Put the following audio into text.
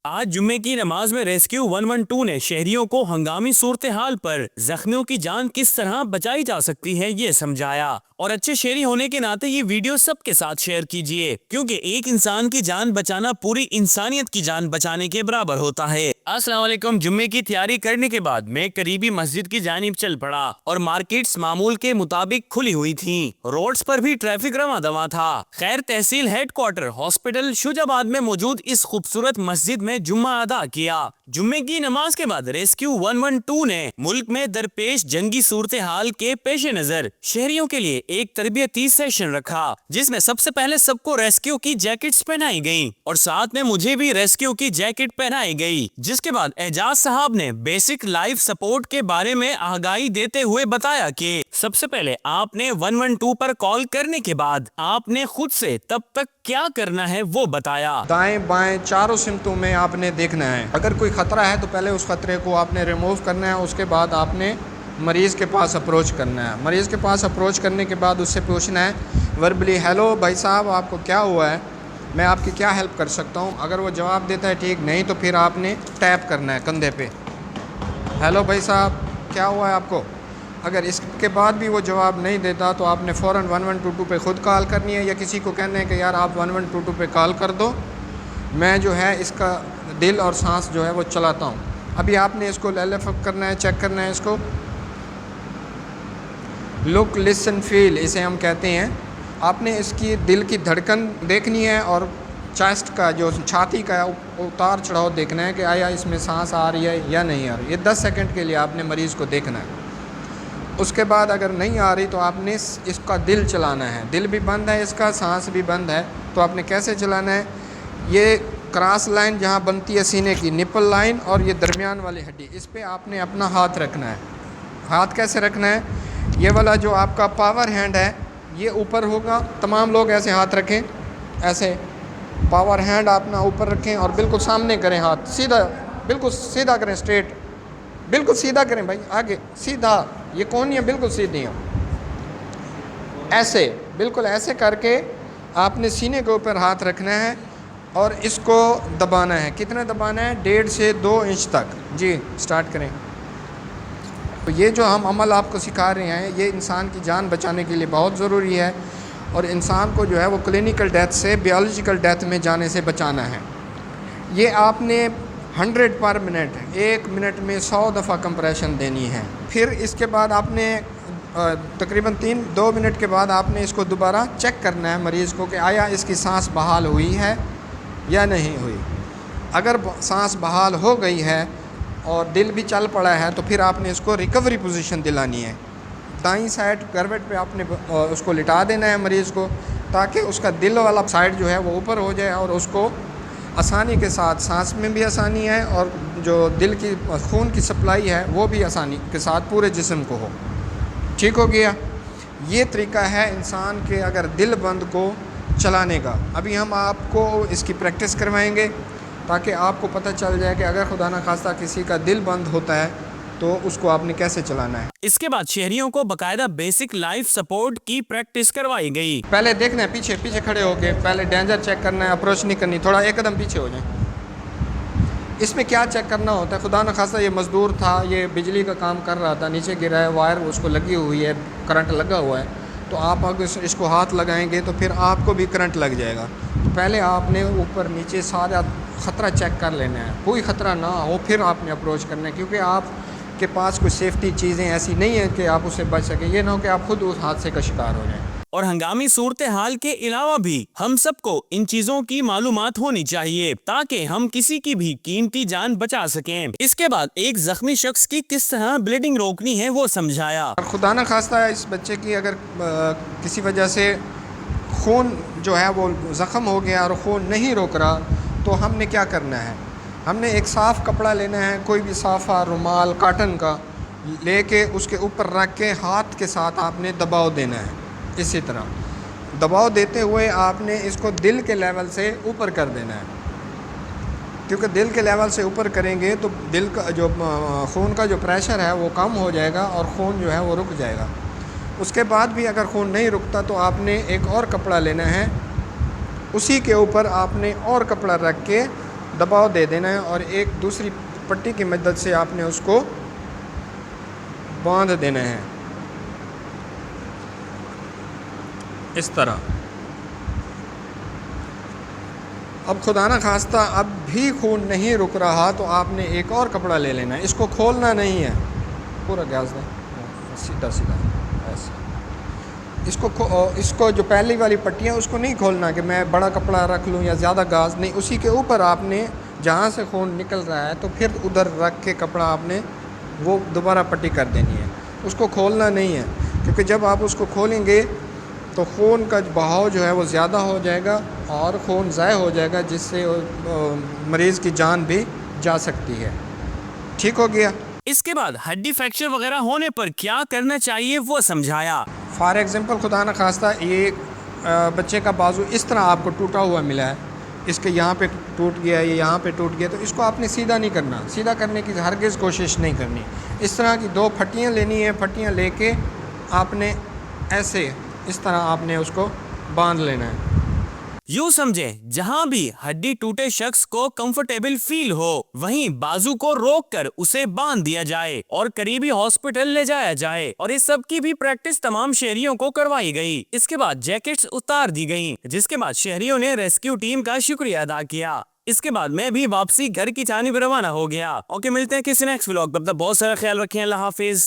آج جمعے کی نماز میں ریسکیو 112 نے شہریوں کو ہنگامی صورتحال پر زخمیوں کی جان کس طرح بچائی جا سکتی ہے یہ سمجھایا، اور اچھے شہری ہونے کے ناطے یہ ویڈیو سب کے ساتھ شیئر کیجیے، کیونکہ ایک انسان کی جان بچانا پوری انسانیت کی جان بچانے کے برابر ہوتا ہے۔ السلام علیکم۔ جمعے کی تیاری کرنے کے بعد میں قریبی مسجد کی جانب چل پڑا اور مارکیٹس معمول کے مطابق کھلی ہوئی تھیں۔ روڈز پر بھی ٹریفک رواں دواں تھا۔ خیر تحصیل ہیڈ کوارٹر ہاسپٹل شوج آباد میں موجود اس خوبصورت مسجد میں جمعہ ادا کیا۔ جمعے کی نماز کے بعد ریسکیو 112 نے ملک میں درپیش جنگی صورتحال کے پیش نظر شہریوں کے لیے ایک تربیتی سیشن رکھا، جس میں سب سے پہلے سب کو ریسکیو کی جیکٹس پہنائی گئیں اور ساتھ میں مجھے بھی ریسکیو کی جیکٹ پہنائی گئی، جس کے بعد اعجاز صاحب نے بیسک لائف سپورٹ کے بارے میں آگاہی دیتے ہوئے بتایا کہ سب سے پہلے آپ نے 112 پر کال کرنے کے بعد آپ نے خود سے تب تک کیا کرنا ہے وہ بتایا۔ دائیں بائیں چاروں سمتوں میں آپ نے دیکھنا ہے، اگر کوئی خطرہ ہے تو پہلے اس خطرے کو آپ نے ریموو کرنا ہے، اس کے بعد آپ نے مریض کے پاس اپروچ کرنا ہے۔ مریض کے پاس اپروچ کرنے کے بعد اس سے پوچھنا ہے وربلی، ہیلو بھائی صاحب آپ کو کیا ہوا ہے، میں آپ کی کیا ہیلپ کر سکتا ہوں۔ اگر وہ جواب دیتا ہے ٹھیک، نہیں تو پھر آپ نے ٹیپ کرنا ہے کندھے پہ، ہیلو بھائی صاحب کیا ہوا ہے آپ کو۔ اگر اس کے بعد بھی وہ جواب نہیں دیتا تو آپ نے فوراً 112 پہ خود کال کرنی ہے، یا کسی کو کہنا ہے کہ یار آپ 112 پہ کال کر دو، میں جو ہے اس کا دل اور سانس جو ہے وہ چلاتا ہوں۔ ابھی آپ نے اس کو ایل ایف کرنا ہے، چیک کرنا ہے اس کو، لک لسن فیل اسے ہم کہتے ہیں۔ آپ نے اس کی دل کی دھڑکن دیکھنی ہے اور چیسٹ کا جو چھاتی کا اتار چڑھاؤ دیکھنا ہے کہ آیا اس میں سانس آ رہی ہے یا نہیں آ رہی ہے۔ یہ 10 سیکنڈ کے لیے آپ نے مریض کو دیکھنا ہے۔ اس کے بعد اگر نہیں آ رہی تو آپ نے اس کا دل چلانا ہے، دل بھی بند ہے اس کا، سانس بھی بند ہے، تو آپ نے کیسے چلانا ہے، یہ کراس لائن جہاں بنتی ہے سینے کی نپل لائن اور یہ درمیان والی ہڈی، اس پہ آپ نے اپنا ہاتھ رکھنا ہے۔ ہاتھ کیسے رکھنا ہے، یہ والا جو آپ کا پاور ہینڈ ہے یہ اوپر ہوگا، تمام لوگ ایسے ہاتھ رکھیں، ایسے پاور ہینڈ اپنا اوپر رکھیں اور بالکل سامنے کریں، ہاتھ سیدھا، بالکل سیدھا کریں، اسٹریٹ، بالکل سیدھا کریں بھائی، آگے سیدھا، یہ کونیاں بالکل سیدھی ہیں، ایسے بالکل ایسے کر کے آپ نے سینے کے اوپر ہاتھ رکھنا ہے اور اس کو دبانا ہے۔ کتنا دبانا ہے، 1.5 سے 2 انچ تک۔ جی سٹارٹ کریں۔ تو یہ جو ہم عمل آپ کو سکھا رہے ہیں یہ انسان کی جان بچانے کے لیے بہت ضروری ہے، اور انسان کو جو ہے وہ کلینیکل ڈیتھ سے بیولوجیکل ڈیتھ میں جانے سے بچانا ہے۔ یہ آپ نے 100 پر منٹ، 1 منٹ میں 100 دفعہ کمپریشن دینی ہے۔ پھر اس کے بعد آپ نے تقریباً 2 منٹ کے بعد آپ نے اس کو دوبارہ چیک کرنا ہے مریض کو کہ آیا اس کی سانس بحال ہوئی ہے یا نہیں ہوئی۔ اگر سانس بحال ہو گئی ہے اور دل بھی چل پڑا ہے تو پھر آپ نے اس کو ریکوری پوزیشن دلانی ہے، دائیں سائڈ کروٹ پہ آپ نے اس کو لٹا دینا ہے مریض کو، تاکہ اس کا دل والا سائڈ جو ہے وہ اوپر ہو جائے اور اس کو آسانی کے ساتھ سانس میں بھی آسانی ہے، اور جو دل کی خون کی سپلائی ہے وہ بھی آسانی کے ساتھ پورے جسم کو ہو۔ ٹھیک ہو گیا، یہ طریقہ ہے انسان کے اگر دل بند کو چلانے کا۔ ابھی ہم آپ کو اس کی پریکٹس کروائیں گے تاکہ آپ کو پتہ چل جائے کہ اگر خدا نخواستہ کسی کا دل بند ہوتا ہے تو اس کو آپ نے کیسے چلانا ہے۔ اس کے بعد شہریوں کو باقاعدہ بیسک لائف سپورٹ کی پریکٹس کروائی گئی۔ پہلے دیکھنا ہے پیچھے کھڑے ہو کے، پہلے ڈینجر چیک کرنا ہے، اپروچ نہیں کرنی، تھوڑا ایک قدم پیچھے ہو جائیں۔ اس میں کیا چیک کرنا ہوتا ہے، خدا نخواستہ یہ مزدور تھا، یہ بجلی کا کام کر رہا تھا، نیچے گرا ہے، وائر اس کو لگی ہوئی ہے، کرنٹ لگا ہوا ہے، تو آپ اگر اس کو ہاتھ لگائیں گے تو پھر آپ کو بھی کرنٹ لگ جائے گا۔ تو پہلے آپ نے اوپر نیچے سارا خطرہ چیک کر لینا ہے، کوئی خطرہ نہ ہو پھر آپ نے اپروچ کرنا ہے، کیونکہ آپ کے پاس کوئی سیفٹی چیزیں ایسی نہیں ہیں کہ آپ اس سے بچ سکیں، یہ نہ ہو کہ آپ خود اس حادثے کا شکار ہو جائیں۔ اور ہنگامی صورتحال کے علاوہ بھی ہم سب کو ان چیزوں کی معلومات ہونی چاہیے تاکہ ہم کسی کی بھی قیمتی جان بچا سکیں۔ اس کے بعد ایک زخمی شخص کی کس طرح بلیڈنگ روکنی ہے وہ سمجھایا۔ اور خدا نہ خواستہ اس بچے کی اگر کسی وجہ سے خون جو ہے وہ زخم ہو گیا اور خون نہیں روک رہا تو ہم نے کیا کرنا ہے، ہم نے ایک صاف کپڑا لینا ہے، کوئی بھی صافہ رومال کاٹن کا لے کے اس کے اوپر رکھ کے ہاتھ کے ساتھ آپ نے دباؤ دینا ہے۔ اسی طرح دباؤ دیتے ہوئے آپ نے اس کو دل کے لیول سے اوپر کر دینا ہے، کیونکہ دل کے لیول سے اوپر کریں گے تو دل کا جو خون کا جو پریشر ہے وہ کم ہو جائے گا اور خون جو ہے وہ رک جائے گا۔ اس کے بعد بھی اگر خون نہیں رکتا تو آپ نے ایک اور کپڑا لینا ہے، اسی کے اوپر آپ نے اور کپڑا رکھ کے دباؤ دے دینا ہے اور ایک دوسری پٹی کی مدد سے آپ نے اس کو باندھ دینا ہے اس طرح. اب خدا نہ خواستہ اب بھی خون نہیں رک رہا تو آپ نے ایک اور کپڑا لے لینا ہے. اس کو کھولنا نہیں ہے, پورا گیس دیں سیدھا سیدھا ایسے. اس کو جو پہلی والی پٹی ہے اس کو نہیں کھولنا کہ میں بڑا کپڑا رکھ لوں یا زیادہ گاز نہیں. اسی کے اوپر آپ نے جہاں سے خون نکل رہا ہے تو پھر ادھر رکھ کے کپڑا آپ نے وہ دوبارہ پٹی کر دینی ہے. اس کو کھولنا نہیں ہے کیونکہ جب آپ اس کو کھولیں گے تو خون کا بہاؤ جو ہے وہ زیادہ ہو جائے گا اور خون ضائع ہو جائے گا, جس سے مریض کی جان بھی جا سکتی ہے. ٹھیک ہو گیا. اس کے بعد ہڈی فریکچر وغیرہ ہونے پر کیا کرنا چاہیے وہ سمجھایا. فار ایگزامپل خدا نہ خواستہ یہ بچے کا بازو اس طرح آپ کو ٹوٹا ہوا ملا ہے, اس کے یہاں پہ ٹوٹ گیا ہے, یہاں پہ ٹوٹ گیا, تو اس کو آپ نے سیدھا نہیں کرنا. سیدھا کرنے کی ہرگز کوشش نہیں کرنی. اس طرح کی 2 پھٹیاں لینی ہے. پھٹیاں لے کے آپ نے ایسے اس طرح آپ نے اس کو باندھ لینا ہے. یوں سمجھیں جہاں بھی ہڈی ٹوٹے شخص کو کمفرٹیبل فیل ہو وہیں بازو کو روک کر اسے باندھ دیا جائے اور قریبی ہاسپٹل لے جایا جائے. اور اس سب کی بھی پریکٹس تمام شہریوں کو کروائی گئی. اس کے بعد جیکٹس اتار دی گئیں, جس کے بعد شہریوں نے ریسکیو ٹیم کا شکریہ ادا کیا. اس کے بعد میں بھی واپسی گھر کی جانب روانہ ہو گیا. اوکے, ملتے ہیں کسی نیکسٹ ولاگ. تب تک بہت سارا خیال رکھیں. اللہ حافظ.